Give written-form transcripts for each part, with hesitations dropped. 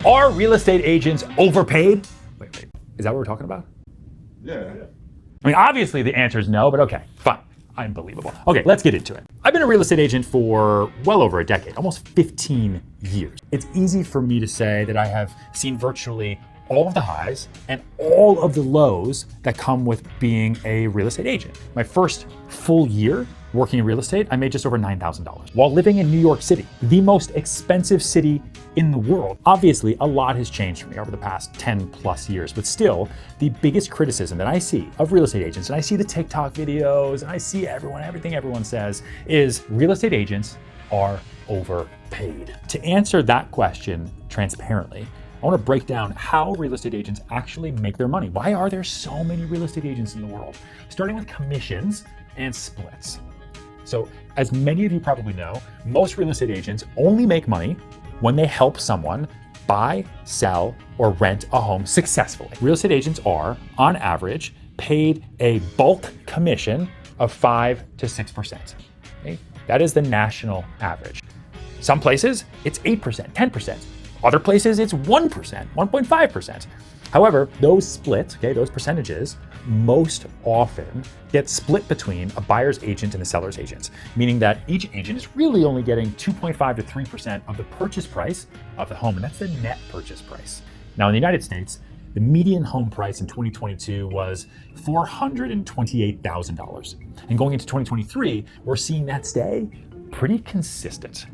Are real estate agents overpaid? Wait, is that what we're talking about? Yeah. I mean, obviously the answer is no, but okay, fine. Unbelievable. Okay, let's get into it. I've been a real estate agent for well over a decade, almost 15 years. It's easy for me to say that I have seen virtually all of the highs and all of the lows that come with being a real estate agent. My first full year working in real estate, I made just over $9,000 while living in New York City, the most expensive city in the world. Obviously, a lot has changed for me over the past 10 plus years, but still, the biggest criticism that I see of real estate agents, and I see the TikTok videos, and I see everything everyone says, is real estate agents are overpaid. To answer that question transparently, I want to break down how real estate agents actually make their money. Why are there so many real estate agents in the world? Starting with commissions and splits. So, as many of you probably know, most real estate agents only make money when they help someone buy, sell, or rent a home successfully. Real estate agents are, on average, paid a bulk commission of 5 to 6%. Okay? That is the national average. Some places, it's 8%, 10%. Other places, it's 1%, 1.5%. However, those splits, those percentages, most often get split between a buyer's agent and a seller's agent, meaning that each agent is really only getting 2.5 to 3% of the purchase price of the home, and that's the net purchase price. Now, in the United States, the median home price in 2022 was $428,000. And going into 2023, we're seeing that stay pretty consistent.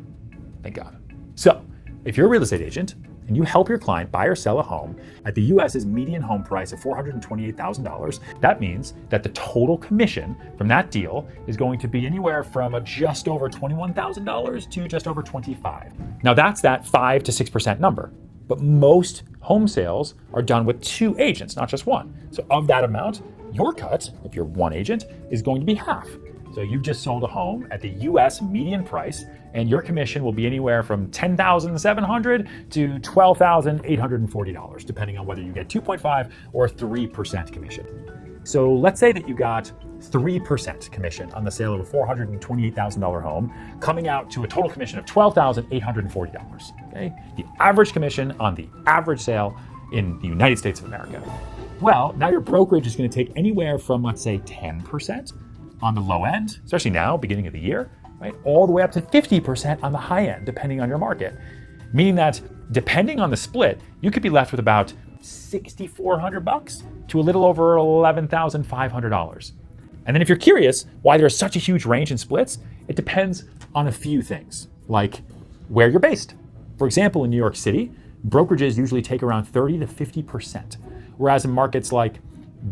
Thank God. So, if you're a real estate agent and you help your client buy or sell a home at the US's median home price of $428,000, that means that the total commission from that deal is going to be anywhere from just over $21,000 to just over $25,000. Now that's that 5 to 6% number, but most home sales are done with 2 agents, not just one. So of that amount, your cut, if you're one agent, is going to be half. So you've just sold a home at the US median price, and your commission will be anywhere from $10,700 to $12,840, depending on whether you get 2.5 or 3% commission. So let's say that you got 3% commission on the sale of a $428,000 home, coming out to a total commission of $12,840. Okay? The average commission on the average sale in the United States of America. Well, now your brokerage is going to take anywhere from, let's say, 10% on the low end, especially now, beginning of the year, right, all the way up to 50% on the high end, depending on your market. Meaning that depending on the split, you could be left with about $6,400 to a little over $11,500. And then if you're curious why there's such a huge range in splits, it depends on a few things, like where you're based. For example, in New York City, brokerages usually take around 30 to 50%, whereas in markets like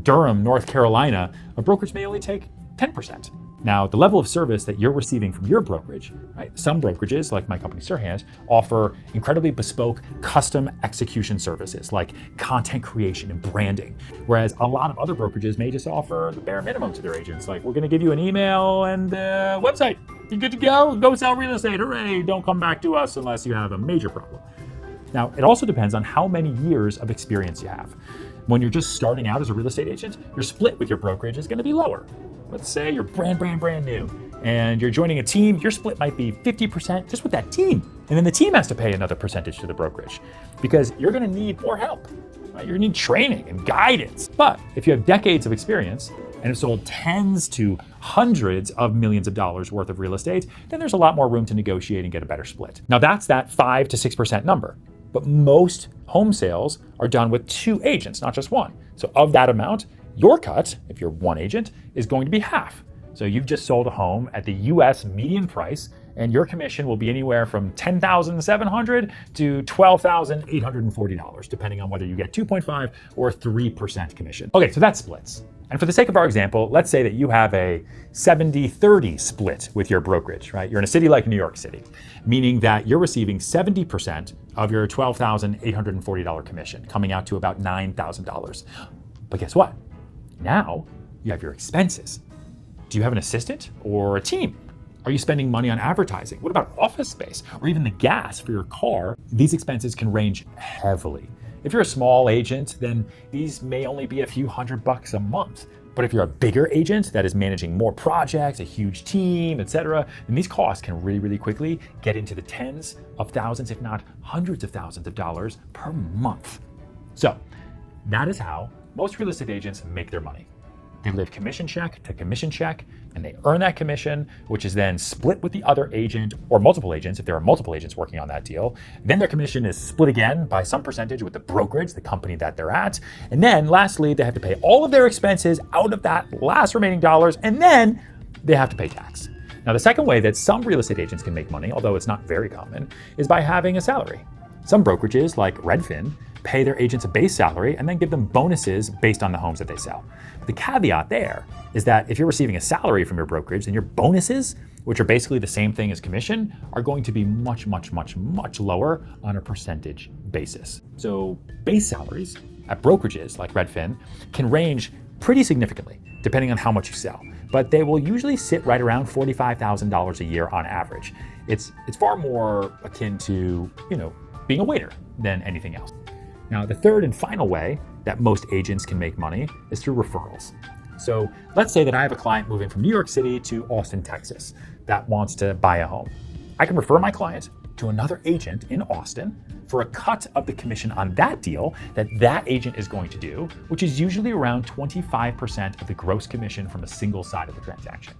Durham, North Carolina, a brokerage may only take 10%. Now, the level of service that you're receiving from your brokerage, right? Some brokerages, like my company Serhant, offer incredibly bespoke custom execution services like content creation and branding, whereas a lot of other brokerages may just offer the bare minimum to their agents, like, we're going to give you an email and a website. You're good to go sell real estate, hooray, don't come back to us unless you have a major problem. Now, it also depends on how many years of experience you have. When you're just starting out as a real estate agent, your split with your brokerage is going to be lower. Let's say you're brand new and you're joining a team, your split might be 50% just with that team. And then the team has to pay another percentage to the brokerage because you're going to need more help. Right? You're going to need training and guidance. But if you have decades of experience and have sold tens to hundreds of millions of dollars worth of real estate, then there's a lot more room to negotiate and get a better split. Now that's that 5 to 6% number. But most home sales are done with 2 agents, not just one. So of that amount, your cut, if you're one agent, is going to be half. So you've just sold a home at the US median price, and your commission will be anywhere from $10,700 to $12,840, depending on whether you get 2.5 or 3% commission. Okay, so that splits. And for the sake of our example, let's say that you have a 70-30 split with your brokerage, right? You're in a city like New York City, meaning that you're receiving 70% of your $12,840 commission, coming out to about $9,000. But guess what? Now you have your expenses. Do you have an assistant or a team? Are you spending money on advertising? What about office space or even the gas for your car? These expenses can range heavily. If you're a small agent, then these may only be a few $100 a month. But if you're a bigger agent that is managing more projects, a huge team, etc., then these costs can really, really quickly get into the tens of thousands, if not hundreds of thousands of dollars per month. So that is how most real estate agents make their money. They live commission check to commission check, and they earn that commission, which is then split with the other agent or multiple agents if there are multiple agents working on that deal. Then their commission is split again by some percentage with the brokerage, the company that they're at. And then lastly, they have to pay all of their expenses out of that last remaining dollars, and then they have to pay tax. Now, the second way that some real estate agents can make money, although it's not very common, is by having a salary. Some brokerages, like Redfin, pay their agents a base salary and then give them bonuses based on the homes that they sell. But the caveat there is that if you're receiving a salary from your brokerage, then your bonuses, which are basically the same thing as commission, are going to be much, much, much, much lower on a percentage basis. So base salaries at brokerages like Redfin can range pretty significantly depending on how much you sell, but they will usually sit right around $45,000 a year on average. It's far more akin to, being a waiter than anything else. Now, the third and final way that most agents can make money is through referrals. So let's say that I have a client moving from New York City to Austin, Texas, that wants to buy a home. I can refer my client to another agent in Austin for a cut of the commission on that deal that agent is going to do, which is usually around 25% of the gross commission from a single side of the transaction.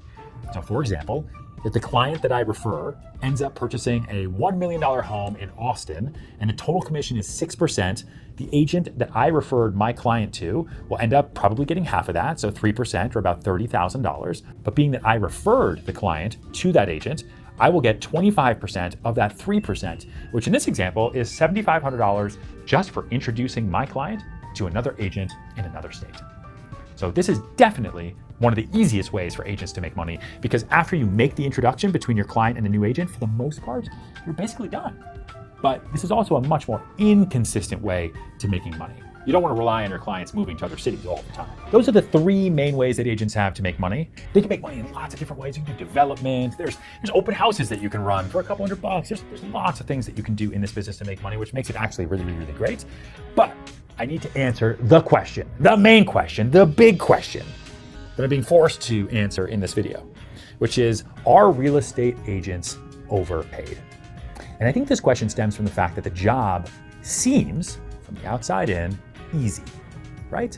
So for example, if the client that I refer ends up purchasing a $1 million home in Austin and the total commission is 6%, the agent that I referred my client to will end up probably getting half of that, so 3% or about $30,000. But being that I referred the client to that agent, I will get 25% of that 3%, which in this example is $7,500 just for introducing my client to another agent in another state. So this is definitely one of the easiest ways for agents to make money, because after you make the introduction between your client and the new agent, for the most part, you're basically done. But this is also a much more inconsistent way to making money. You don't want to rely on your clients moving to other cities all the time. Those are the three main ways that agents have to make money. They can make money in lots of different ways. You can do development. There's open houses that you can run for a couple $100. There's lots of things that you can do in this business to make money, which makes it actually really, really, really great. But I need to answer the question, the main question, the big question that I'm being forced to answer in this video, which is, are real estate agents overpaid? And I think this question stems from the fact that the job seems, from the outside in, easy, right?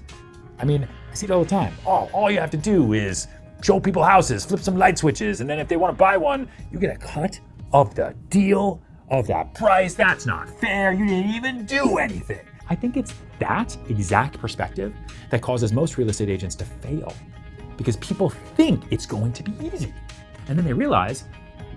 I mean, I see it all the time. Oh, all you have to do is show people houses, flip some light switches, and then if they want to buy one, you get a cut of the deal, of that price. That's not fair. You didn't even do anything. I think it's that exact perspective that causes most real estate agents to fail, because people think it's going to be easy. And then they realize,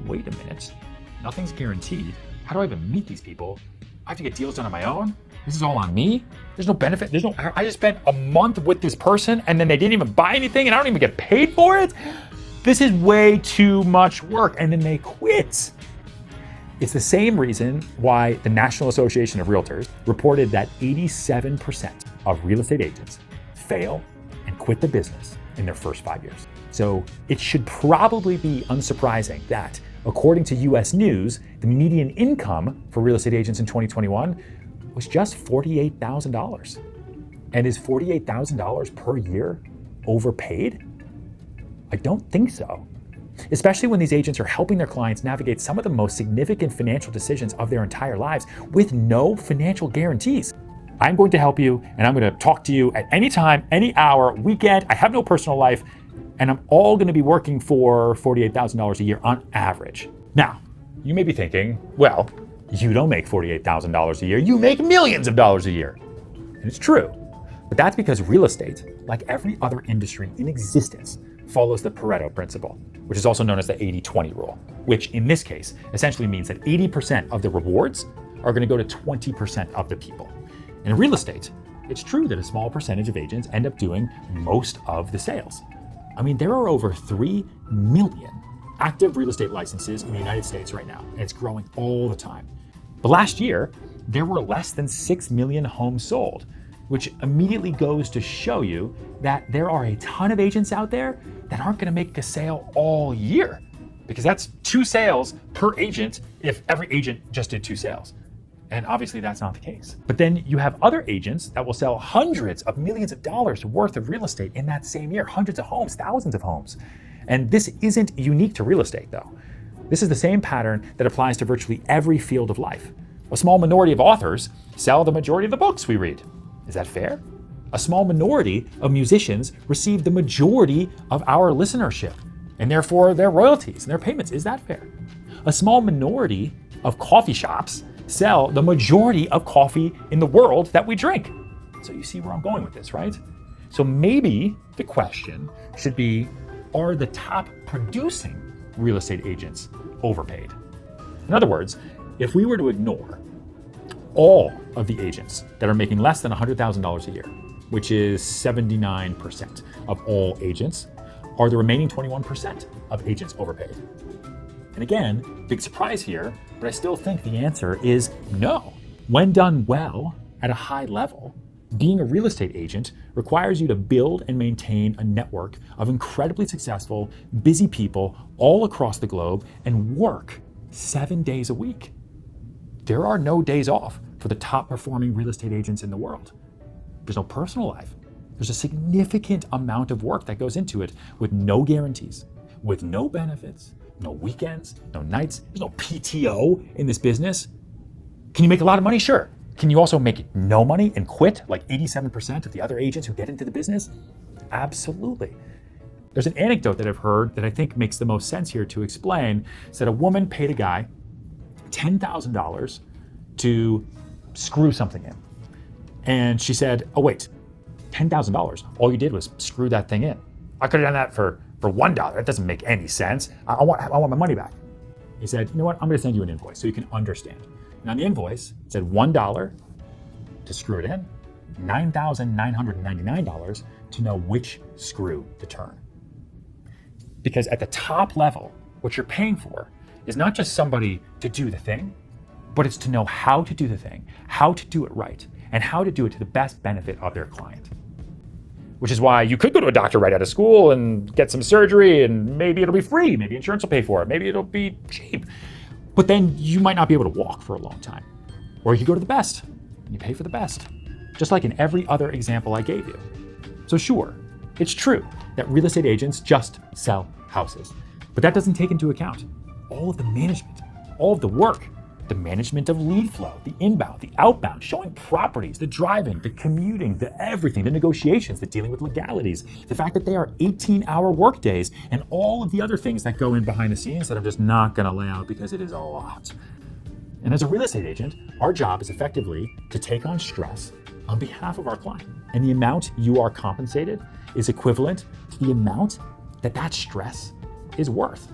wait a minute, nothing's guaranteed. How do I even meet these people? I have to get deals done on my own? This is all on me? There's no benefit. I just spent a month with this person and then they didn't even buy anything and I don't even get paid for it? This is way too much work, and then they quit. It's the same reason why the National Association of Realtors reported that 87% of real estate agents fail and quit the business in their first 5 years. So it should probably be unsurprising that, according to US News, the median income for real estate agents in 2021 was just $48,000. And is $48,000 per year overpaid? I don't think so. Especially when these agents are helping their clients navigate some of the most significant financial decisions of their entire lives with no financial guarantees. I'm going to help you, and I'm going to talk to you at any time, any hour, weekend. I have no personal life, and I'm all going to be working for $48,000 a year on average. Now, you may be thinking, well, you don't make $48,000 a year, you make millions of dollars a year. And it's true, but that's because real estate, like every other industry in existence, follows the Pareto principle, which is also known as the 80-20 rule, which in this case essentially means that 80% of the rewards are going to go to 20% of the people. In real estate, it's true that a small percentage of agents end up doing most of the sales. I mean, there are over 3 million active real estate licenses in the United States right now, and it's growing all the time. But last year, there were less than 6 million homes sold, which immediately goes to show you that there are a ton of agents out there that aren't gonna make a sale all year, because that's 2 sales per agent if every agent just did 2 sales. And obviously that's not the case. But then you have other agents that will sell hundreds of millions of dollars worth of real estate in that same year, hundreds of homes, thousands of homes. And this isn't unique to real estate though. This is the same pattern that applies to virtually every field of life. A small minority of authors sell the majority of the books we read. Is that fair? A small minority of musicians receive the majority of our listenership and therefore their royalties and their payments. Is that fair? A small minority of coffee shops sell the majority of coffee in the world that we drink. So you see where I'm going with this, right? So maybe the question should be, are the top producing real estate agents overpaid? In other words, if we were to ignore all of the agents that are making less than $100,000 a year, which is 79% of all agents, are the remaining 21% of agents overpaid? And again, big surprise here, but I still think the answer is no. When done well at a high level, being a real estate agent requires you to build and maintain a network of incredibly successful, busy people all across the globe and work 7 days a week. There are no days off for the top performing real estate agents in the world. There's no personal life. There's a significant amount of work that goes into it with no guarantees, with no benefits, no weekends, no nights. There's no PTO in this business. Can you make a lot of money? Sure. Can you also make no money and quit like 87% of the other agents who get into the business? Absolutely. There's an anecdote that I've heard that I think makes the most sense here to explain. It's that a woman paid a guy $10,000 to screw something in. And she said, oh wait, $10,000. All you did was screw that thing in. I could have done that for $1. That doesn't make any sense. I want my money back. He said, you know what? I'm going to send you an invoice so you can understand. And on the invoice, it said $1 to screw it in, $9,999 to know which screw to turn. Because at the top level, what you're paying for is not just somebody to do the thing, but it's to know how to do the thing, how to do it right, and how to do it to the best benefit of their client. Which is why you could go to a doctor right out of school and get some surgery, and maybe it'll be free, maybe insurance will pay for it, maybe it'll be cheap. But then you might not be able to walk for a long time. Or you go to the best, and you pay for the best, just like in every other example I gave you. So sure, it's true that real estate agents just sell houses, but that doesn't take into account all of the management, all of the work, the management of lead flow, the inbound, the outbound, showing properties, the driving, the commuting, the everything, the negotiations, the dealing with legalities, the fact that they are 18-hour work days, and all of the other things that go in behind the scenes that I'm just not gonna lay out because it is a lot. And as a real estate agent, our job is effectively to take on stress on behalf of our client. And the amount you are compensated is equivalent to the amount that stress is worth.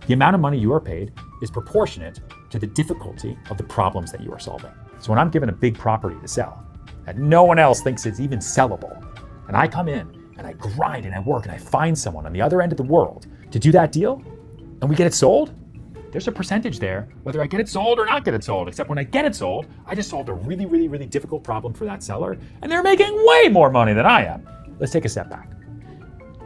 The amount of money you are paid is proportionate to the difficulty of the problems that you are solving. So when I'm given a big property to sell that no one else thinks it's even sellable, and I come in and I grind and I work and I find someone on the other end of the world to do that deal, and we get it sold, there's a percentage there whether I get it sold or not get it sold. Except when I get it sold, I just solved a really, really, really difficult problem for that seller, and they're making way more money than I am. Let's take a step back.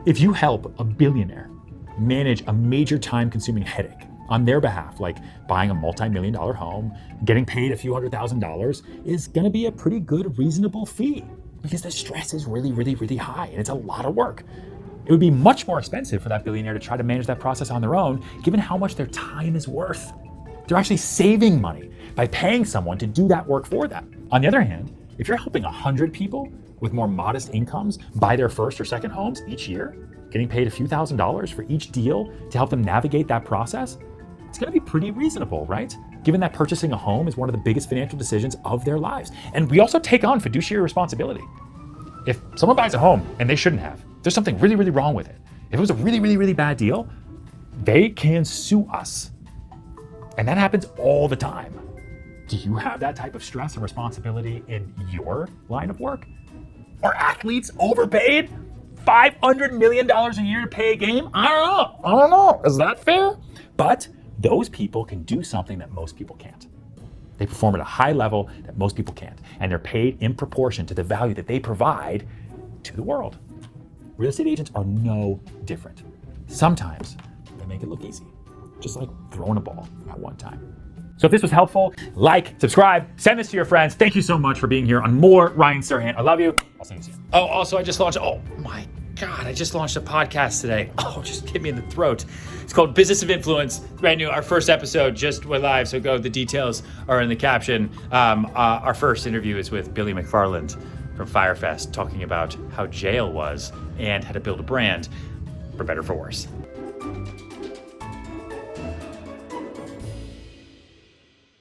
If you help a billionaire manage a major time-consuming headache on their behalf, like buying a multi-million-dollar home, getting paid a few $100,000, is gonna be a pretty good, reasonable fee because the stress is really, really, really high and it's a lot of work. It would be much more expensive for that billionaire to try to manage that process on their own, given how much their time is worth. They're actually saving money by paying someone to do that work for them. On the other hand, if you're helping 100 people with more modest incomes buy their first or second homes each year, getting paid a few $1,000s for each deal to help them navigate that process, it's gonna be pretty reasonable, right? Given that purchasing a home is one of the biggest financial decisions of their lives. And we also take on fiduciary responsibility. If someone buys a home and they shouldn't have, there's something really, really wrong with it. If it was a really, really, really bad deal, they can sue us. And that happens all the time. Do you have that type of stress and responsibility in your line of work? Are athletes overpaid? $500 million a year to pay a game? I don't know. Is that fair? But those people can do something that most people can't. They perform at a high level that most people can't, and they're paid in proportion to the value that they provide to the world. Real estate agents are no different. Sometimes they make it look easy, just like throwing a ball at one time. So if this was helpful, like, subscribe, send this to your friends. Thank you so much for being here on more Ryan Serhant. I love you. I'll see you soon. Oh, also, I just launched a podcast today. Oh, just hit me in the throat. It's called Business of Influence. Brand new. Our first episode just went live, so go. The details are in the caption. Our first interview is with Billy McFarland from Firefest, talking about how jail was and how to build a brand for better or for worse.